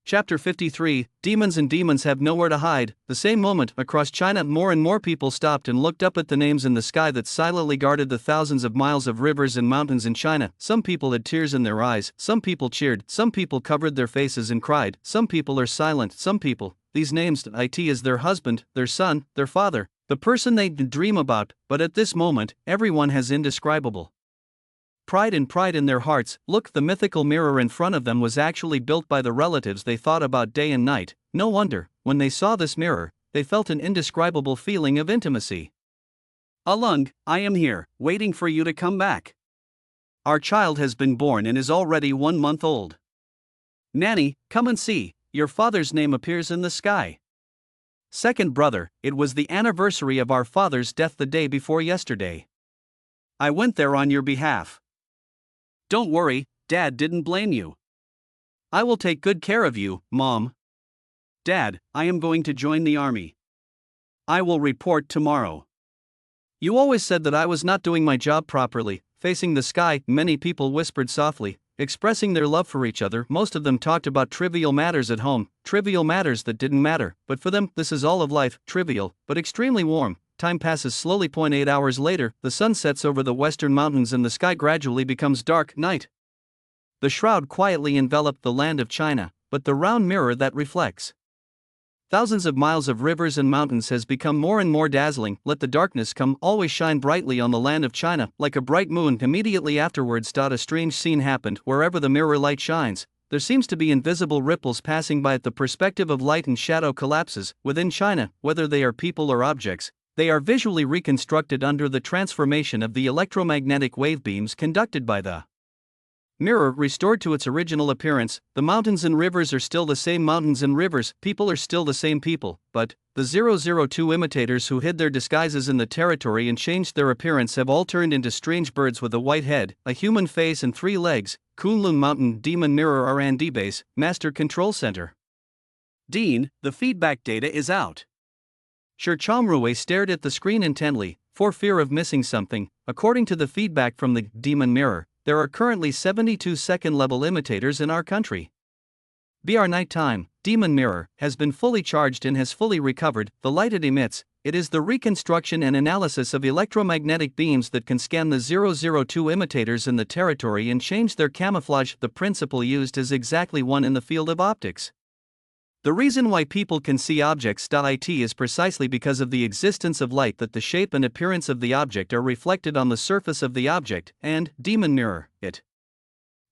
Chapter 53, Demons and Demons Have Nowhere to Hide. The same moment, across China, more and more people stopped and looked up at the names in the sky that silently guarded the thousands of miles of rivers and mountains in China. Some people had tears in their eyes, some people cheered, some people covered their faces and cried, some people are silent, some people, these names, it is their husband, their son, their father, the person they dream about, but at this moment, everyone has indescribable pride in their hearts. Look, the mythical mirror in front of them was actually built by the relatives they thought about day and night. No wonder, when they saw this mirror, they felt an indescribable feeling of intimacy. Alung, I am here, waiting for you to come back. Our child has been born and is already 1 month old. Nanny, come and see, your father's name appears in the sky. Second brother, it was the anniversary of our father's death the day before yesterday. I went there on your behalf. Don't worry, Dad didn't blame you. I will take good care of you, Mom. Dad, I am going to join the army. I will report tomorrow. You always said that I was not doing my job properly. Facing the sky, many people whispered softly, expressing their love for each other. Most of them talked about trivial matters at home, trivial matters that didn't matter, but for them, this is all of life, trivial, but extremely warm. Time passes slowly. 8 hours later, the sun sets over the western mountains and the sky gradually becomes dark night. The shroud quietly enveloped the land of China, but the round mirror that reflects thousands of miles of rivers and mountains has become more and more dazzling. Let the darkness come, always shine brightly on the land of China, like a bright moon. Immediately afterwards, a strange scene happened. Wherever the mirror light shines, there seems to be invisible ripples passing by. At the perspective of light and shadow collapses within China, whether they are people or objects. They are visually reconstructed under the transformation of the electromagnetic wave beams conducted by the mirror. Restored to its original appearance, the mountains and rivers are still the same mountains and rivers, people are still the same people, but the 002 imitators who hid their disguises in the territory and changed their appearance have all turned into strange birds with a white head, a human face and 3 legs. Kunlun Mountain Demon Mirror R&D Base, Master Control Center. Dean, the feedback data is out. Sher Chamrue stared at the screen intently, for fear of missing something. According to the feedback from the Demon Mirror, there are currently 72 second-level imitators in our country. BR Nighttime, Demon Mirror, has been fully charged and has fully recovered the light it emits. It is the reconstruction and analysis of electromagnetic beams that can scan the 002 imitators in the territory and change their camouflage. The principle used is exactly one in the field of optics. The reason why people can see objects. It is precisely because of the existence of light that the shape and appearance of the object are reflected on the surface of the object, and Demon Mirror, it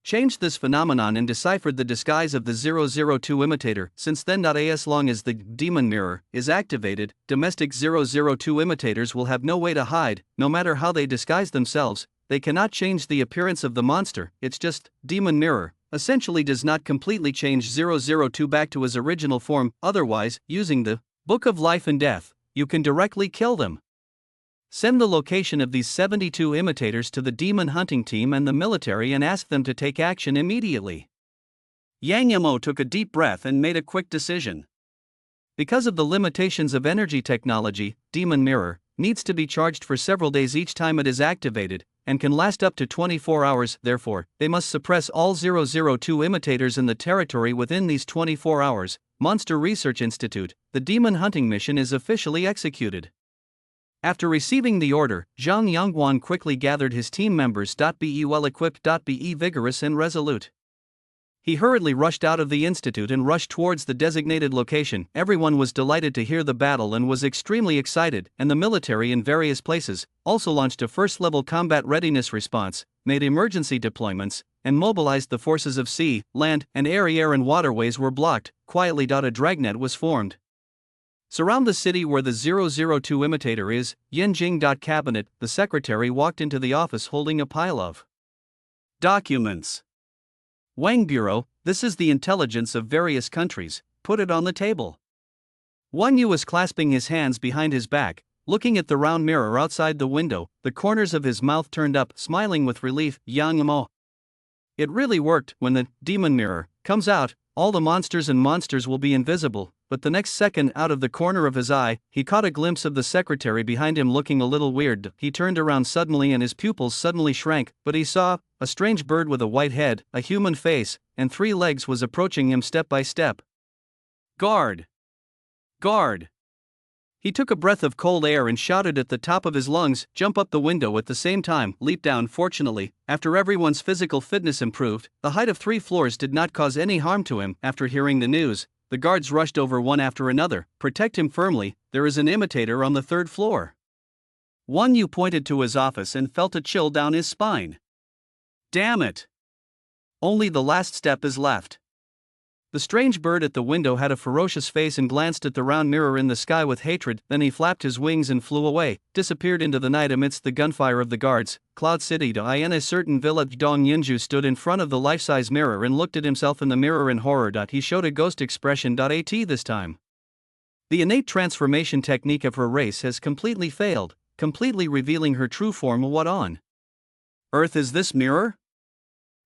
changed this phenomenon and deciphered the disguise of the 002 imitator. Since then, as long as the Demon Mirror is activated, domestic 002 imitators will have no way to hide. No matter how they disguise themselves, they cannot change the appearance of the monster. It's just Demon Mirror essentially does not completely change 002 back to his original form. Otherwise, using the Book of Life and Death, you can directly kill them. Send the location of these 72 imitators to the demon hunting team and the military and ask them to take action immediately. Yang Yamo took a deep breath and made a quick decision. Because of the limitations of energy technology, Demon Mirror needs to be charged for several days each time it is activated, and can last up to 24 hours. Therefore, they must suppress all 002 imitators in the territory within these 24 hours. Monster Research Institute, the demon hunting mission is officially executed. After receiving the order, Zhang Yongguan quickly gathered his team members. Be well equipped, be vigorous and resolute. He hurriedly rushed out of the institute and rushed towards the designated location. Everyone was delighted to hear the battle and was extremely excited, and the military in various places also launched a first-level combat readiness response, made emergency deployments, and mobilized the forces of sea, land, and air. Air and waterways were blocked. Quietly, a dragnet was formed. Surround the city where the 002 imitator is. Yanjing. Cabinet. The secretary walked into the office holding a pile of documents. Wang Bureau, this is the intelligence of various countries, put it on the table. Wang Yu was clasping his hands behind his back, looking at the round mirror outside the window, the corners of his mouth turned up, smiling with relief. Yang Mo. It really worked. When the Demon Mirror comes out, all the monsters will be invisible. but the next second, out of the corner of his eye, he caught a glimpse of the secretary behind him looking a little weird. He turned around suddenly and his pupils suddenly shrank, but he saw a strange bird with a white head, a human face, and 3 legs was approaching him step by step. "Guard! Guard!" He took a breath of cold air and shouted at the top of his lungs, "Jump up the window!" At the same time, leap down. Fortunately, after everyone's physical fitness improved, the height of 3 floors did not cause any harm to him. After hearing the news, the guards rushed over one after another. "Protect him firmly, there is an imitator on the 3rd floor." One Yu pointed to his office and felt a chill down his spine. "Damn it! Only the last step is left." The strange bird at the window had a ferocious face and glanced at the round mirror in the sky with hatred, then he flapped his wings and flew away, disappeared into the night amidst the gunfire of the guards. Cloud City. In a certain villa, Dong Yinju stood in front of the life-size mirror and looked at himself in the mirror in horror. He showed a ghost expression. This time, the innate transformation technique of her race has completely failed, completely revealing her true form. What on earth is this mirror?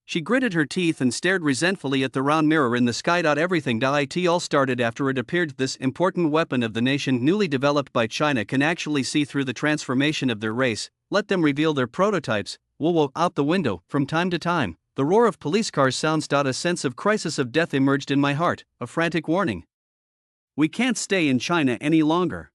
She gritted her teeth and stared resentfully at the round mirror in the sky. Everything it all started after it appeared. This important weapon of the nation, newly developed by China, can actually see through the transformation of their race. Let them reveal their prototypes. Whoa, out the window. From time to time, the roar of police cars sounds. A sense of crisis of death emerged in my heart, a frantic warning. We can't stay in China any longer.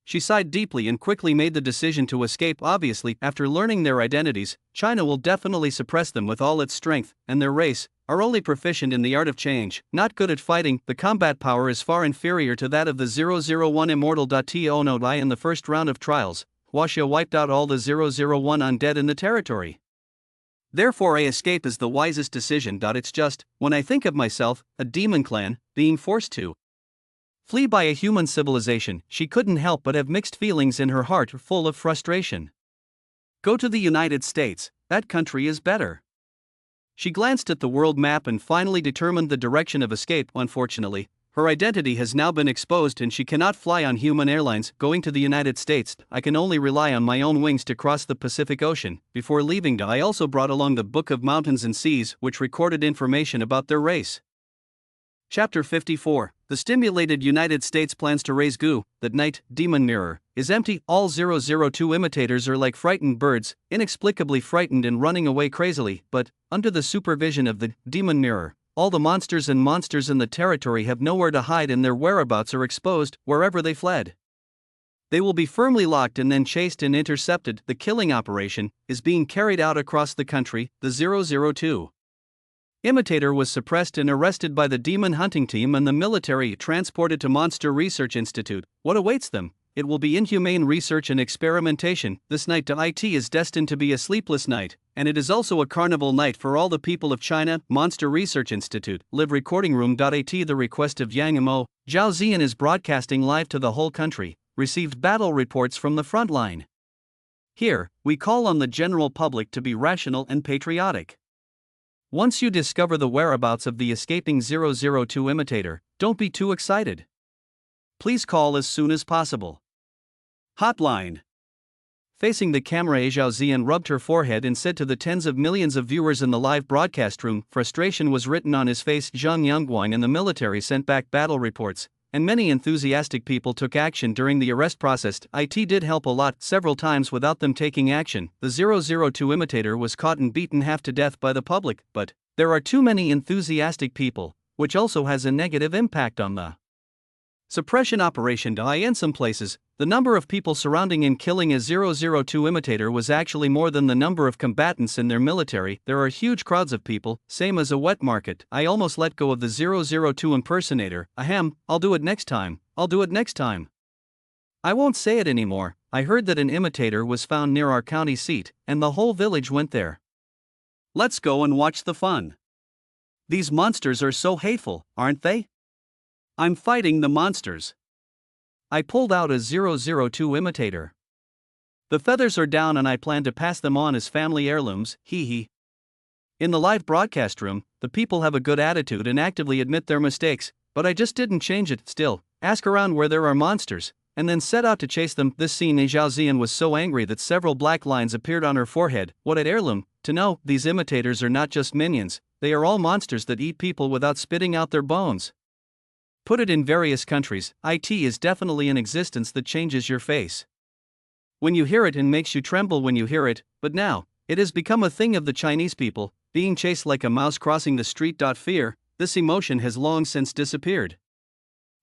She sighed deeply and quickly made the decision to escape. Obviously, after learning their identities, China will definitely suppress them with all its strength, and their race are only proficient in the art of change, not good at fighting. The combat power is far inferior to that of the 001 Immortal. In the first round of trials, Huaxia wiped out all the 001 undead in the territory. Therefore, a escape is the wisest decision. It's just, when I think of myself, a demon clan, being forced to flee by a human civilization, she couldn't help but have mixed feelings in her heart, full of frustration. Go to the United States, that country is better. She glanced at the world map and finally determined the direction of escape. Unfortunately, her identity has now been exposed and she cannot fly on human airlines. Going to the United States, I can only rely on my own wings to cross the Pacific Ocean. Before leaving, I also brought along the Book of Mountains and Seas, which recorded information about their race. Chapter 54. The stimulated United States plans to raise goo. That night, Demon Mirror is empty. All 002 imitators are like frightened birds, inexplicably frightened and running away crazily. But, under the supervision of the Demon Mirror, all the monsters in the territory have nowhere to hide and their whereabouts are exposed wherever they fled. They will be firmly locked and then chased and intercepted. The killing operation is being carried out across the country. The 002 imitator was suppressed and arrested by the demon hunting team and the military transported to Monster Research Institute. What awaits them? It will be inhumane research and experimentation. This night IT is destined to be a sleepless night, and it is also a carnival night for all the people of China. Monster Research Institute, live recording room. At the request of Yang Imo, Zhao Ziyan is broadcasting live to the whole country, received battle reports from the front line. Here, we call on the general public to be rational and patriotic. Once you discover the whereabouts of the escaping 002 imitator, don't be too excited. Please call as soon as possible. Hotline. Facing the camera, Zhao Ziyan rubbed her forehead and said to the tens of millions of viewers in the live broadcast room. Frustration was written on his face. Zhang Yongguang and the military sent back battle reports, and many enthusiastic people took action during the arrest process. IT did help a lot, several times without them taking action. The 002 imitator was caught and beaten half to death by the public, but there are too many enthusiastic people, which also has a negative impact on the suppression operation. In some places, the number of people surrounding and killing a 002 imitator was actually more than the number of combatants in their military. There are huge crowds of people, same as a wet market. I almost let go of the 002 impersonator. Ahem, I'll do it next time. I won't say it anymore. I heard that an imitator was found near our county seat, and the whole village went there. Let's go and watch the fun. These monsters are so hateful, aren't they? I'm fighting the monsters. I pulled out a 002 imitator. The feathers are down and I plan to pass them on as family heirlooms, hee hee. In the live broadcast room, the people have a good attitude and actively admit their mistakes, but I just didn't change it. Still, ask around where there are monsters, and then set out to chase them. This scene, Zhao Ziyan was so angry that several black lines appeared on her forehead. What an heirloom, to know, these imitators are not just minions, they are all monsters that eat people without spitting out their bones. Put it in various countries, IT is definitely an existence that changes your face. When you hear it and makes you tremble when you hear it, but now, it has become a thing of the Chinese people, being chased like a mouse crossing the street. Fear, this emotion has long since disappeared.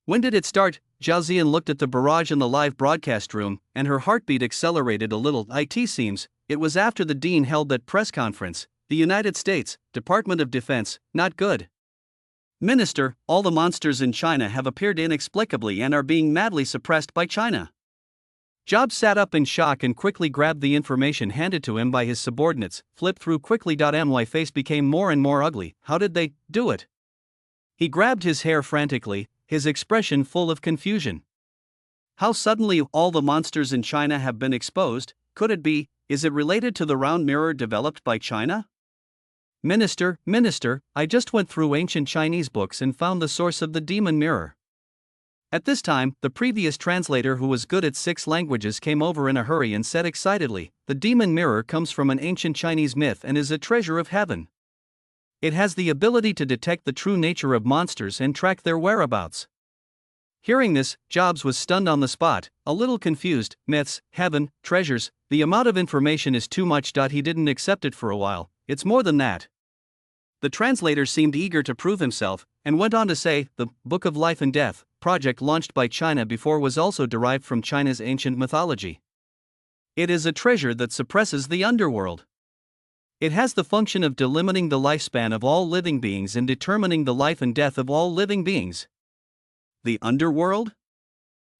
When did it start? Zhao Ziyan looked at the barrage in the live broadcast room, and her heartbeat accelerated a little. It seems it was after the dean held that press conference. The United States, Department of Defense, not good. Minister, all the monsters in China have appeared inexplicably and are being madly suppressed by China. Jobs sat up in shock and quickly grabbed the information handed to him by his subordinates, flipped through quickly. My face became more and more ugly. How did they do it? He grabbed his hair frantically, his expression full of confusion. How suddenly all the monsters in China have been exposed? Could it be, is it related to the round mirror developed by China? Minister, I just went through ancient Chinese books and found the source of the demon mirror. At this time, the previous translator, who was good at 6 languages, came over in a hurry and said excitedly, the demon mirror comes from an ancient Chinese myth and is a treasure of heaven. It has the ability to detect the true nature of monsters and track their whereabouts. Hearing this, Jobs was stunned on the spot, a little confused. Myths, heaven, treasures, the amount of information is too much. He didn't accept it for a while. It's more than that. The translator seemed eager to prove himself, and went on to say, the Book of Life and Death, project launched by China before, was also derived from China's ancient mythology. It is a treasure that suppresses the underworld. It has the function of delimiting the lifespan of all living beings and determining the life and death of all living beings. The underworld?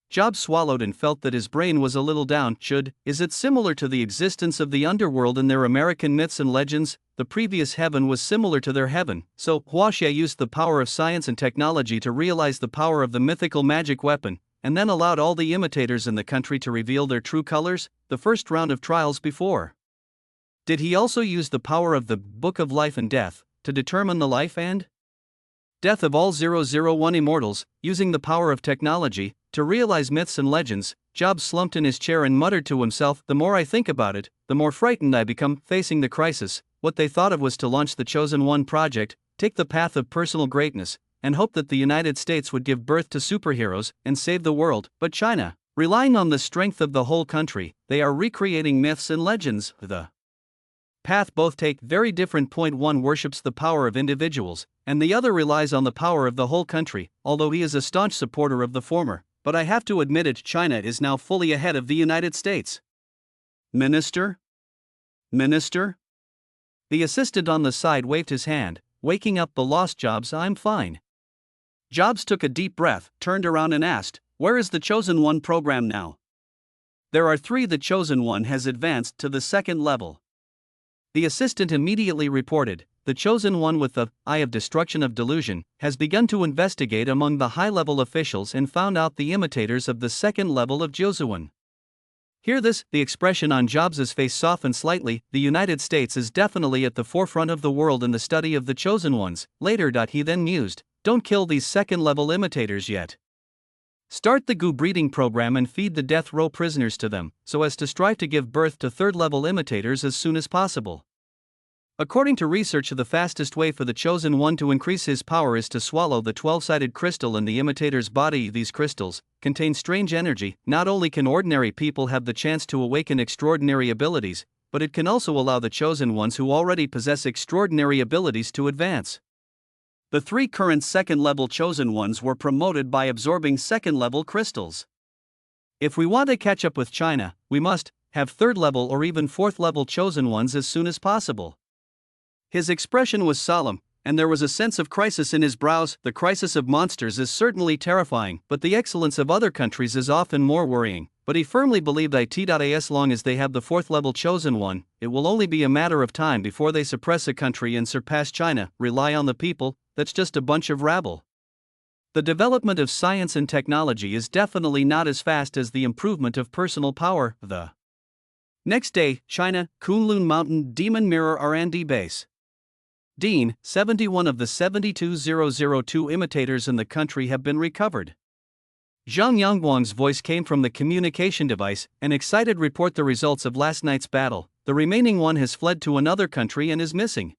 Jobs swallowed and felt that his brain was a little down. Is it similar to the existence of the underworld in their American myths and legends? The previous heaven was similar to their heaven, so Huaxia used the power of science and technology to realize the power of the mythical magic weapon, and then allowed all the imitators in the country to reveal their true colors, the first round of trials before. Did he also use the power of the Book of Life and Death to determine the life and death of all 001 immortals, using the power of technology to realize myths and legends? Jobs slumped in his chair and muttered to himself, the more I think about it, the more frightened I become. Facing the crisis, what they thought of was to launch the Chosen One project, take the path of personal greatness, and hope that the United States would give birth to superheroes and save the world. But China, relying on the strength of the whole country, they are recreating myths and legends. The path both take very different. One worships the power of individuals, and the other relies on the power of the whole country, although he is a staunch supporter of the former. But I have to admit it, China is now fully ahead of the United States. Minister? The assistant on the side waved his hand, waking up the lost Jobs. I'm fine. Jobs took a deep breath, turned around and asked, where is the Chosen One program now? There are 3. The Chosen One has advanced to the 2nd level. The assistant immediately reported, the Chosen One with the Eye of Destruction of Delusion has begun to investigate among the high-level officials and found out the imitators of the 2nd level of Josuan. Hear this, the expression on Jobs' face softened slightly. The United States is definitely at the forefront of the world in the study of the Chosen Ones. Later. He then mused, don't kill these 2nd-level imitators yet. Start the Gu breeding program and feed the death row prisoners to them, so as to strive to give birth to 3rd-level imitators as soon as possible. According to research, the fastest way for the Chosen One to increase his power is to swallow the 12-sided crystal in the imitator's body. These crystals contain strange energy. Not only can ordinary people have the chance to awaken extraordinary abilities, but it can also allow the Chosen Ones who already possess extraordinary abilities to advance. The 3 current 2nd-level Chosen Ones were promoted by absorbing 2nd-level crystals. If we want to catch up with China, we must have 3rd-level or even 4th-level Chosen Ones as soon as possible. His expression was solemn, and there was a sense of crisis in his brows. The crisis of monsters is certainly terrifying, but the excellence of other countries is often more worrying. But he firmly believed that as long as they have the 4th-level Chosen One, it will only be a matter of time before they suppress a country and surpass China. Rely on the people, that's just a bunch of rabble. The development of science and technology is definitely not as fast as the improvement of personal power. The next day, China, Kunlun Mountain Demon Mirror R&D Base. Dean, 71 of the 72002 imitators in the country have been recovered. Zhang Yangguang's voice came from the communication device, an excited report the results of last night's battle. The remaining one has fled to another country and is missing.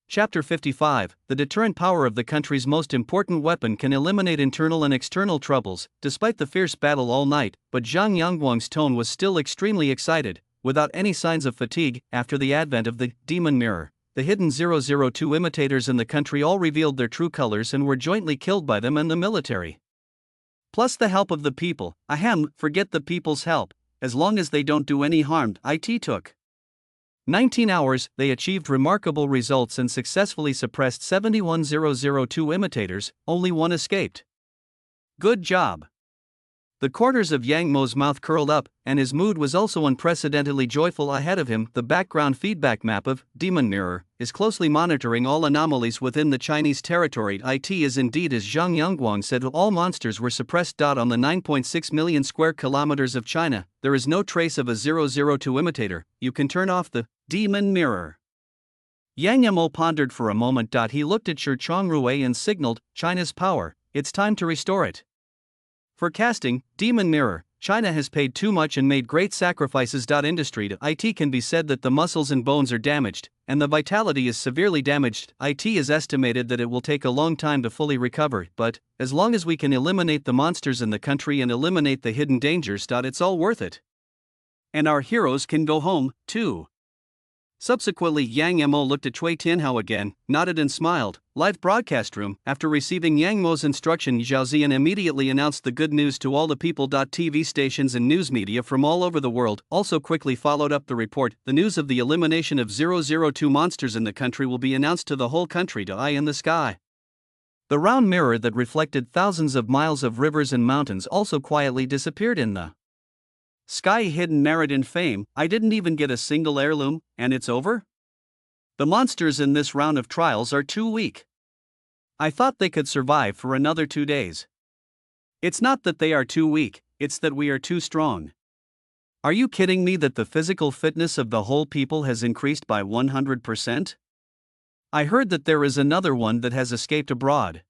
Chapter 55. The deterrent power of the country's most important weapon can eliminate internal and external troubles. Despite the fierce battle all night, but Zhang Yangguang's tone was still extremely excited, without any signs of fatigue. After the advent of the demon mirror, the hidden 002 imitators in the country all revealed their true colors and were jointly killed by them and the military. Plus the help of the people. Ahem, forget the people's help. As long as they don't do any harm, it took 19 hours, they achieved remarkable results and successfully suppressed 71002 imitators, only one escaped. Good job. The corners of Yang Mo's mouth curled up, and his mood was also unprecedentedly joyful. Ahead of him, the background feedback map of Demon Mirror is closely monitoring all anomalies within the Chinese territory. It is indeed as Zhang Yangguang said, all monsters were suppressed. On the 9.6 million square kilometers of China, there is no trace of a 002 imitator. You can turn off the Demon Mirror. Yang Mo pondered for a moment. He looked at Shi Chongrui and signaled, China's power, it's time to restore it. For casting Demon Mirror, China has paid too much and made great sacrifices. Industry to IT can be said that the muscles and bones are damaged, and the vitality is severely damaged. IT is estimated that it will take a long time to fully recover, but as long as we can eliminate the monsters in the country and eliminate the hidden dangers, it's all worth it. And our heroes can go home, too. Subsequently, Yang Mo looked at Cui Tianhao again, nodded and smiled. Live broadcast room. After receiving Yang Mo's instruction, Zhao Ziyan immediately announced the good news to all the people. TV stations and news media from all over the world also quickly followed up the report. The news of the elimination of 002 monsters in the country will be announced to the whole country. Eye in the sky. The round mirror that reflected thousands of miles of rivers and mountains also quietly disappeared in the sky. Hidden merit and fame. I didn't even get a single heirloom, and it's over? The monsters in this round of trials are too weak. I thought they could survive for another 2 days. It's not that they are too weak, it's that we are too strong. Are you kidding me that the physical fitness of the whole people has increased by 100%? I heard that there is another one that has escaped abroad.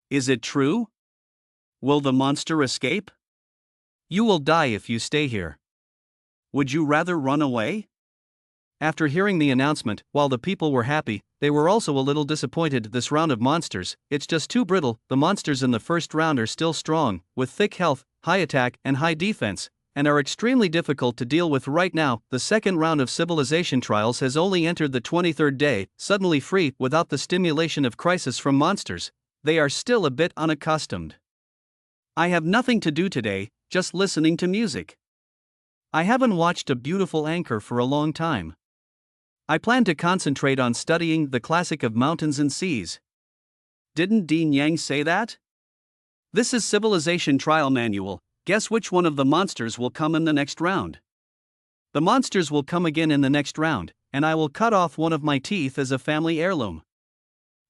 Is it true? Will the monster escape? You will die if you stay here. Would you rather run away? After hearing the announcement, while the people were happy, they were also a little disappointed. This round of monsters, it's just too brittle. The monsters in the first round are still strong, with thick health, high attack, and high defense, and are extremely difficult to deal with right now. The second round of civilization trials has only entered the 23rd day, suddenly free, without the stimulation of crisis from monsters. They are still a bit unaccustomed. I have nothing to do today, just listening to music. I haven't watched a beautiful anchor for a long time. I plan to concentrate on studying the classic of mountains and seas. Didn't Dean Yang say that? This is Civilization Trial Manual. Guess which one of the monsters will come in the next round? The monsters will come again in the next round, and I will cut off one of my teeth as a family heirloom.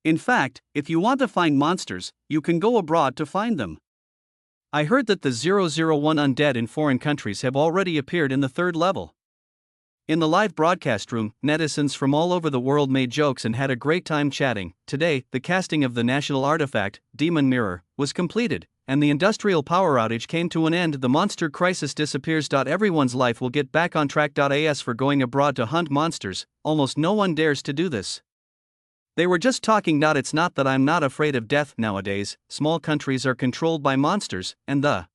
In fact, if you want to find monsters, you can go abroad to find them. I heard that the 001 undead in foreign countries have already appeared in the 3rd level. In the live broadcast room, netizens from all over the world made jokes and had a great time chatting. Today, the casting of the national artifact, Demon Mirror, was completed, and the industrial power outage came to an end. The monster crisis disappears. Everyone's life will get back on track. As for going abroad to hunt monsters, almost no one dares to do this. They were just talking. It's not that I'm not afraid of death. Nowadays, small countries are controlled by monsters, and the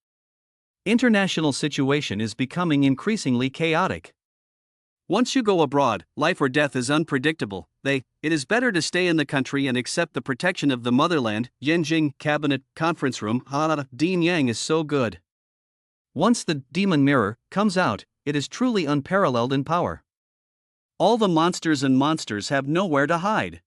international situation is becoming increasingly chaotic. Once you go abroad, life or death is unpredictable. It is better to stay in the country and accept the protection of the motherland. Yanjing Cabinet Conference Room. Dean Yang is so good. Once the Demon Mirror comes out, it is truly unparalleled in power. All the monsters have nowhere to hide.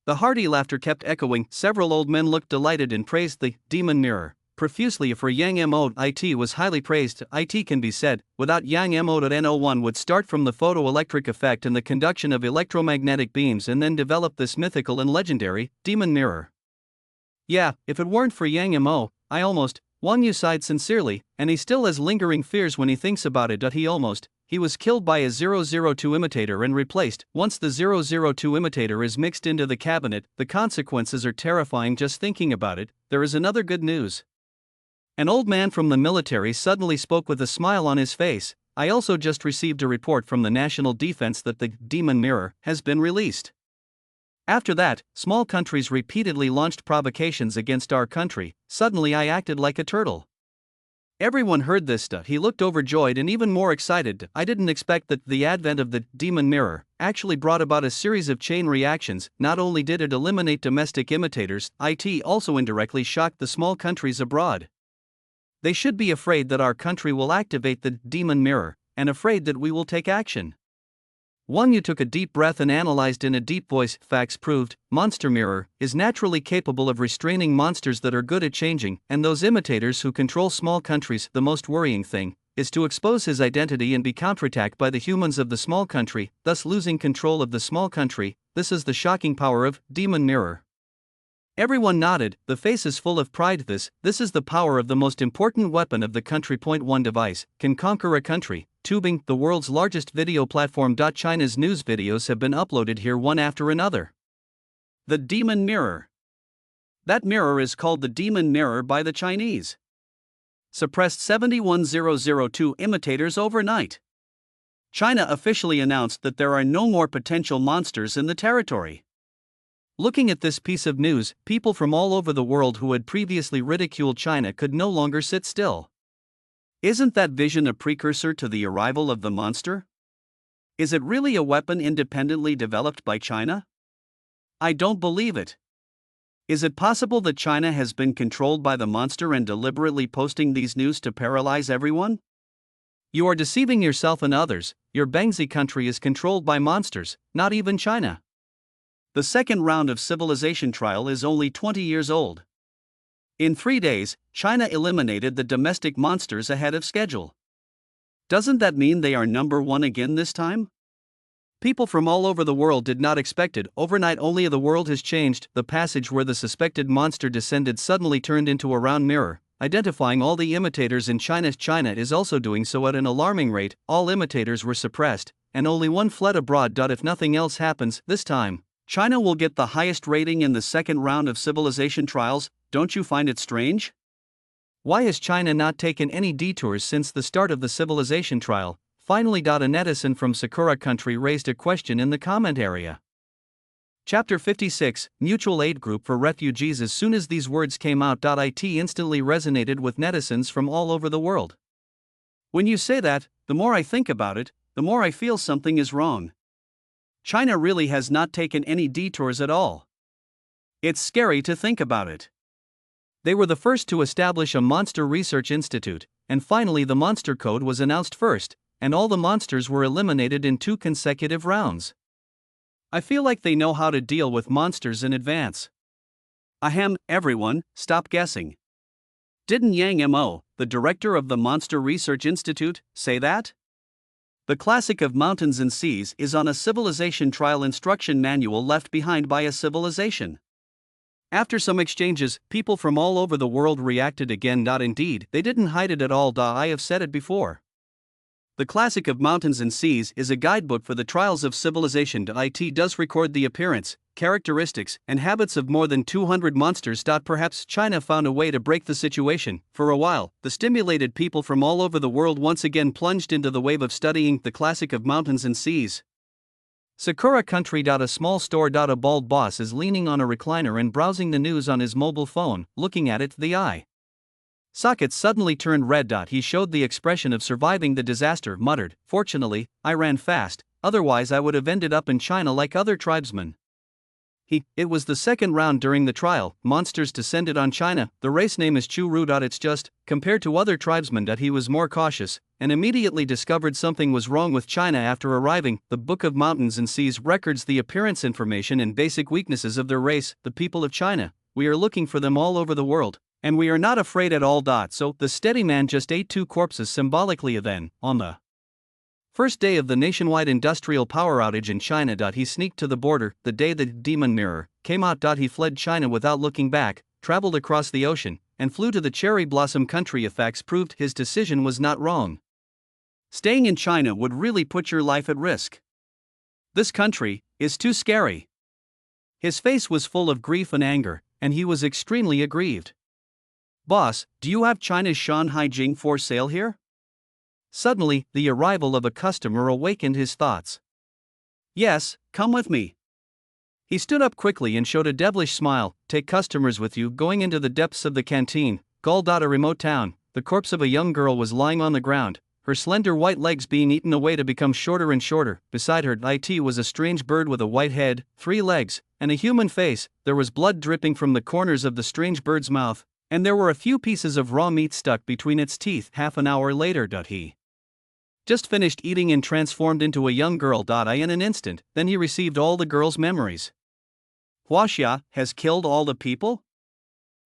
The hearty laughter kept echoing. Several old men looked delighted and praised the Demon Mirror profusely. For Yang Mo, it was highly praised. It can be said, without Yang Mo, N01 would start from the photoelectric effect and the conduction of electromagnetic beams and then develop this mythical and legendary Demon Mirror. Yeah, if it weren't for Yang Mo, I almost. Wang Yu sighed sincerely, and he still has lingering fears when he thinks about it. He was killed by a 002 imitator and replaced. Once the 002 imitator is mixed into the cabinet, the consequences are terrifying just thinking about it. There is another good news. An old man from the military suddenly spoke with a smile on his face. I also just received a report from the National Defense that the Demon Mirror has been released. After that, small countries repeatedly launched provocations against our country. Suddenly I acted like a turtle. Everyone heard this. He looked overjoyed and even more excited. I didn't expect that the advent of the demon mirror actually brought about a series of chain reactions. Not only did it eliminate domestic imitators, it also indirectly shocked the small countries abroad. They should be afraid that our country will activate the demon mirror, and afraid that we will take action. One, you took a deep breath and analyzed in a deep voice. Facts proved, Monster Mirror is naturally capable of restraining monsters that are good at changing, and those imitators who control small countries. The most worrying thing is to expose his identity and be counterattacked by the humans of the small country, thus losing control of the small country. This is the shocking power of Demon Mirror. Everyone nodded, the faces full of pride. This is the power of the most important weapon of the country. Point 1 device can conquer a country. Tubing, the world's largest video platform. China's news videos have been uploaded here one after another. The Demon Mirror. That mirror is called the Demon Mirror by the Chinese. Suppressed 71,002 imitators overnight. China officially announced that there are no more potential monsters in the territory. Looking at this piece of news, people from all over the world who had previously ridiculed China could no longer sit still. Isn't that vision a precursor to the arrival of the monster? Is it really a weapon independently developed by China? I don't believe it. Is it possible that China has been controlled by the monster and deliberately posting these news to paralyze everyone? You are deceiving yourself and others. Your Bangxi country is controlled by monsters, not even China. The second round of civilization trial is only 20 years old. In 3 days, China eliminated the domestic monsters ahead of schedule. Doesn't that mean they are number one again this time? People from all over the world did not expect it. Overnight only the world has changed. The passage where the suspected monster descended suddenly turned into a round mirror, identifying all the imitators in China. China is also doing so at an alarming rate. All imitators were suppressed, and only one fled abroad. If nothing else happens, this time, China will get the highest rating in the second round of civilization trials. Don't you find it strange? Why has China not taken any detours since the start of the civilization trial? Finally, a netizen from Sakura country raised a question in the comment area. Chapter 56, Mutual Aid Group for Refugees. As soon as these words came out, it instantly resonated with netizens from all over the world. When you say that, the more I think about it, the more I feel something is wrong. China really has not taken any detours at all. It's scary to think about it. They were the first to establish a monster research institute, and finally the monster code was announced first, and all the monsters were eliminated in 2 consecutive rounds. I feel like they know how to deal with monsters in advance. Ahem, everyone, stop guessing. Didn't Yang Mo, the director of the Monster Research Institute, say that? The Classic of Mountains and Seas is on a civilization trial instruction manual left behind by a civilization. After some exchanges, people from all over the world reacted again. Indeed, they didn't hide it at all. I have said it before. The Classic of Mountains and Seas is a guidebook for the trials of civilization. It does record the appearance, characteristics, and habits of more than 200 monsters. Perhaps China found a way to break the situation. For a while, the stimulated people from all over the world once again plunged into the wave of studying the Classic of Mountains and Seas. Sakura country. A small store. A bald boss is leaning on a recliner and browsing the news on his mobile phone, looking at it. The eye socket suddenly turned red. He showed the expression of surviving the disaster, muttered, "Fortunately, I ran fast, otherwise I would have ended up in China like other tribesmen." It was the second round during the trial. Monsters descended on China. The race name is Chu Ru. It's just, compared to other tribesmen, he was more cautious, and immediately discovered something was wrong with China after arriving. The Book of Mountains and Seas records the appearance information and basic weaknesses of their race, the people of China. We are looking for them all over the world, and we are not afraid at all. So, the steady man just ate 2 corpses symbolically. Then, on the first day of the nationwide industrial power outage in China, he sneaked to the border. The day the Demon Mirror came out, he fled China without looking back, traveled across the ocean, and flew to the cherry blossom country. If facts proved his decision was not wrong. Staying in China would really put your life at risk. This country is too scary. His face was full of grief and anger, and he was extremely aggrieved. "Boss, do you have China's Shanhai Jing for sale here?" Suddenly, the arrival of a customer awakened his thoughts. "Yes, come with me." He stood up quickly and showed a devilish smile. Take customers with you. Going into the depths of the canteen, Gaul. A remote town, the corpse of a young girl was lying on the ground, her slender white legs being eaten away to become shorter and shorter. Beside her, it was a strange bird with a white head, 3 legs, and a human face. There was blood dripping from the corners of the strange bird's mouth, and there were a few pieces of raw meat stuck between its teeth. Half an hour later, he just finished eating and transformed into a young girl. In an instant, then he received all the girl's memories. Huaxia has killed all the people?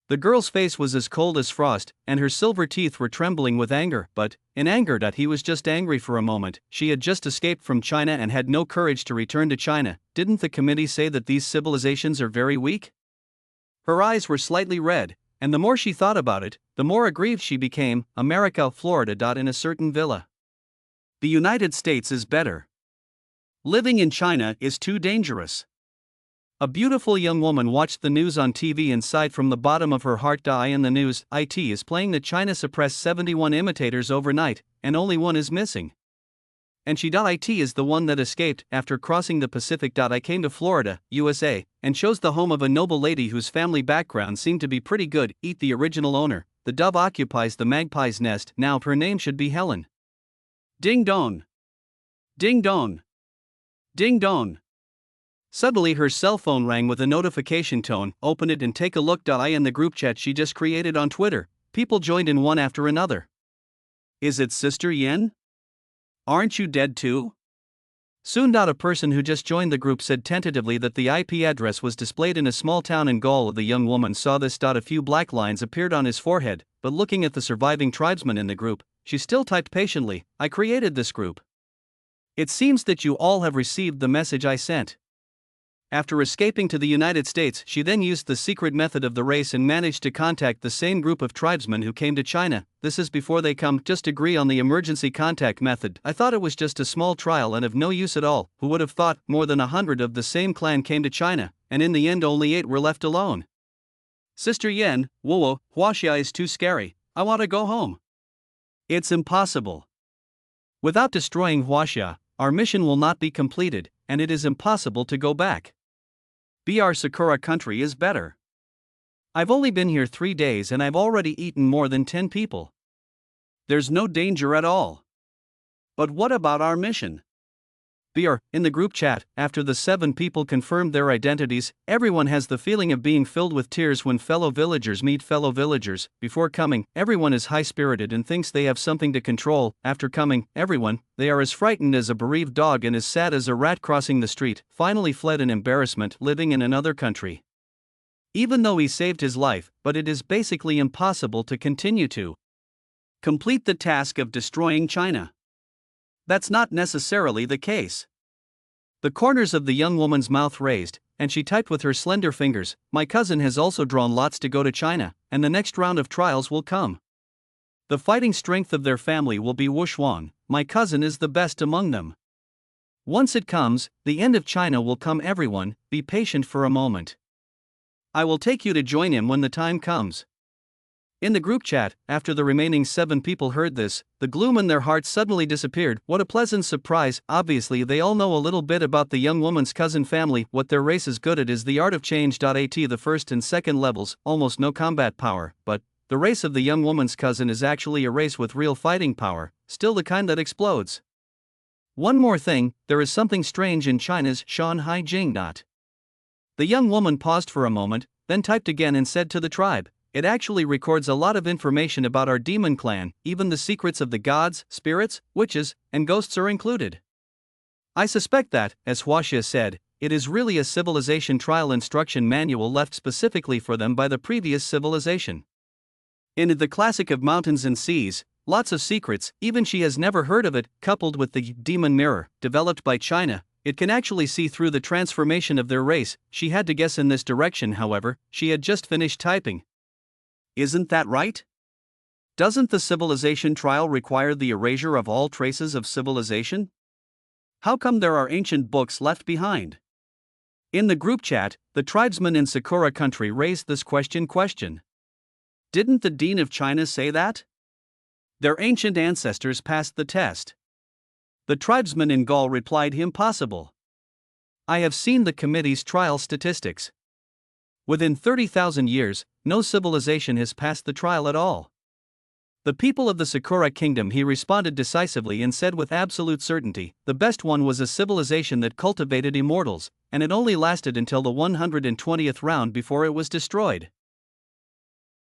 The girl's face was as cold as frost, and her silver teeth were trembling with anger, but, in anger, he was just angry for a moment. She had just escaped from China and had no courage to return to China. Didn't the committee say that these civilizations are very weak? Her eyes were slightly red, and the more she thought about it, the more aggrieved she became. America, Florida. In a certain villa. The United States is better. Living in China is too dangerous. A beautiful young woman watched the news on TV and sighed from the bottom of her heart. In the news, it is playing that China suppressed 71 imitators overnight, and only one is missing. And she. It is the one that escaped after crossing the Pacific. I came to Florida, USA, and chose the home of a noble lady whose family background seemed to be pretty good. Eat the original owner. The dove occupies the magpie's nest. Now her name should be Helen. Ding dong. Ding dong. Ding dong. Suddenly her cell phone rang with a notification tone. Open it and take a look. In the group chat she just created on Twitter, people joined in one after another. Is it Sister Yen? Aren't you dead too? Soon. A person who just joined the group said tentatively that the IP address was displayed in a small town in Gaul. The young woman saw this. A few black lines appeared on his forehead, but looking at the surviving tribesmen in the group, she still typed patiently, I created this group. It seems that you all have received the message I sent. After escaping to the United States, she then used the secret method of the race and managed to contact the same group of tribesmen who came to China. This is before they come. Just agree on the emergency contact method. I thought it was just a small trial and of no use at all. Who would have thought? More than 100 of the same clan came to China, and in the end only 8 were left alone. Sister Yen, whoa, Huaxia is too scary. I want to go home. It's impossible. Without destroying Huaxia, our mission will not be completed, and it is impossible to go back. Our Sakura country is better. I've only been here 3 days and I've already eaten more than 10 people. There's no danger at all. But what about our mission? In the group chat, after the 7 people confirmed their identities, everyone has the feeling of being filled with tears when fellow villagers meet fellow villagers. Before coming, everyone is high-spirited and thinks they have something to control. After coming, they are as frightened as a bereaved dog and as sad as a rat crossing the street, finally fled in embarrassment, living in another country. Even though he saved his life, but it is basically impossible to continue to complete the task of destroying China. That's not necessarily the case. The corners of the young woman's mouth raised, and she typed with her slender fingers, my cousin has also drawn lots to go to China, and the next round of trials will come. The fighting strength of their family will be Wushuang, my cousin is the best among them. Once it comes, the end of China will come. Everyone, be patient for a moment. I will take you to join him when the time comes. In the group chat, after the remaining 7 people heard this, the gloom in their hearts suddenly disappeared. What a pleasant surprise. Obviously they all know a little bit about the young woman's cousin family. What their race is good at is the art of change. At the first and second levels, almost no combat power, but the race of the young woman's cousin is actually a race with real fighting power, still the kind that explodes. One more thing, there is something strange in China's Shanhai Jing. The young woman paused for a moment, then typed again and said to the tribe, it actually records a lot of information about our demon clan, even the secrets of the gods, spirits, witches, and ghosts are included. I suspect that, as Huaxia said, it is really a civilization trial instruction manual left specifically for them by the previous civilization. In the classic of mountains and seas, lots of secrets, even she has never heard of it. Coupled with the demon mirror, developed by China, it can actually see through the transformation of their race. She had to guess in this direction, however, she had just finished typing. Isn't that right? Doesn't the civilization trial require the erasure of all traces of civilization? How come there are ancient books left behind? In the group chat, the tribesmen in Sakura country raised this question. Didn't the Dean of China say that? Their ancient ancestors passed the test. The tribesmen in Gaul replied impossible. I have seen the committee's trial statistics. Within 30,000 years, no civilization has passed the trial at all. The people of the Sakura Kingdom, he responded decisively and said with absolute certainty, the best one was a civilization that cultivated immortals, and it only lasted until the 120th round before it was destroyed.